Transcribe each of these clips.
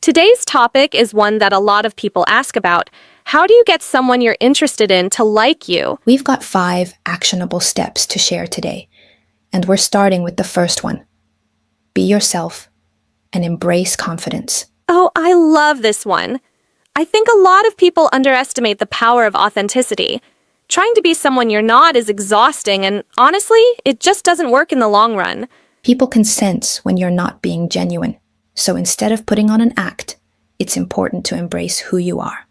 Today's topic is one that a lot of people ask about. How do you get someone you're interested in to like you? We've got 5 actionable steps to share today, and we're starting with the first one. Be yourself and embrace confidence. Oh, I love this one. I think a lot of people underestimate the power of authenticity. Trying to be someone you're not is exhausting, and honestly, it just doesn't work in the long run. People can sense when you're not being genuine, so instead of putting on an act, it's important to embrace who you are.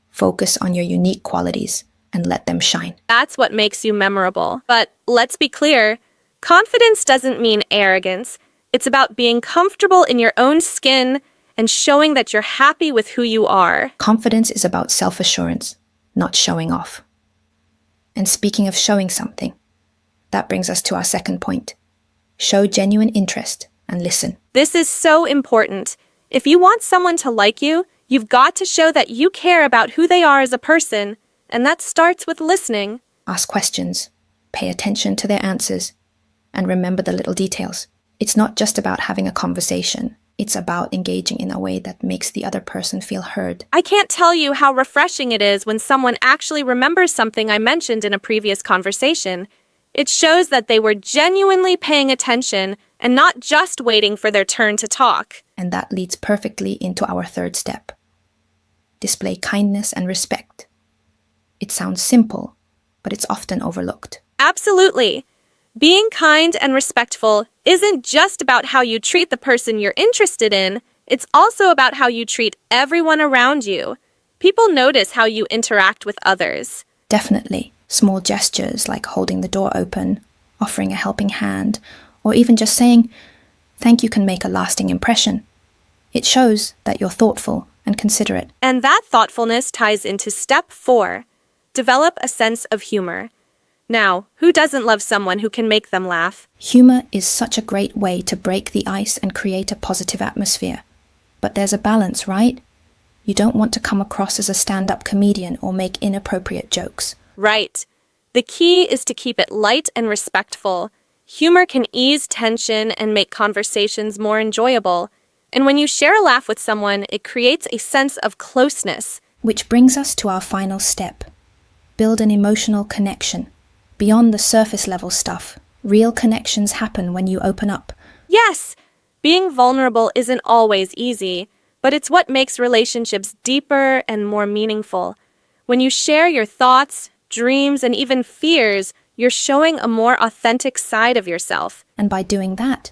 Focus on your unique qualities and let them shine. That's what makes you memorable. But let's be clear, confidence doesn't mean arrogance. It's about being comfortable in your own skin and showing that you're happy with who you are. Confidence is about self-assurance, not showing off. And speaking of showing something, that brings us to our second point. Show genuine interest and listen. This is so important. If you want someone to like you, you've got to show that you care about who they are as a person, and that starts with listening. Ask questions, pay attention to their answers, and remember the little details. It's not just about having a conversation. It's about engaging in a way that makes the other person feel heard. I can't tell you how refreshing it is when someone actually remembers something I mentioned in a previous conversation. It shows that they were genuinely paying attention and not just waiting for their turn to talk. And that leads perfectly into our third step. Display kindness and respect. It sounds simple, but it's often overlooked. Absolutely. Being kind and respectful isn't just about how you treat the person you're interested in, it's also about how you treat everyone around you. People notice how you interact with others. Definitely. Small gestures like holding the door open, offering a helping hand, or even just saying, "Thank you," can make a lasting impression. It shows that you're thoughtful and considerate. And that thoughtfulness ties into step 4. Develop a sense of humor. Now, who doesn't love someone who can make them laugh? Humor is such a great way to break the ice and create a positive atmosphere. But there's a balance, right? You don't want to come across as a stand-up comedian or make inappropriate jokes. Right. The key is to keep it light and respectful. Humor can ease tension and make conversations more enjoyable. And when you share a laugh with someone, it creates a sense of closeness. Which brings us to our final step. Build an emotional connection. Beyond the surface level stuff, real connections happen when you open up. Yes, being vulnerable isn't always easy, but it's what makes relationships deeper and more meaningful. When you share your thoughts, dreams, and even fears, you're showing a more authentic side of yourself. And by doing that,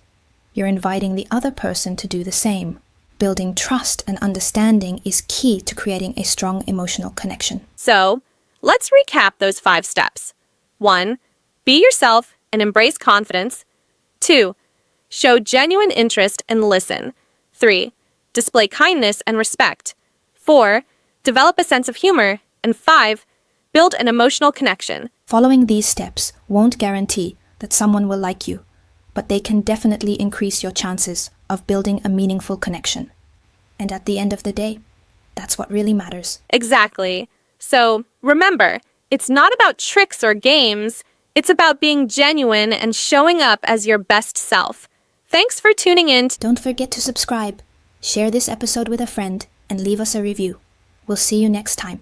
you're inviting the other person to do the same. Building trust and understanding is key to creating a strong emotional connection. So, let's recap those 5 steps. 1. Be yourself and embrace confidence. 2. Show genuine interest and listen. 3. Display kindness and respect. 4. Develop a sense of humor. And 5. Build an emotional connection. Following these steps won't guarantee that someone will like you, but they can definitely increase your chances of building a meaningful connection. And at the end of the day, that's what really matters. Exactly. So, remember, it's not about tricks or games. It's about being genuine and showing up as your best self. Thanks for tuning in. Don't forget to subscribe, share this episode with a friend, and leave us a review. We'll see you next time.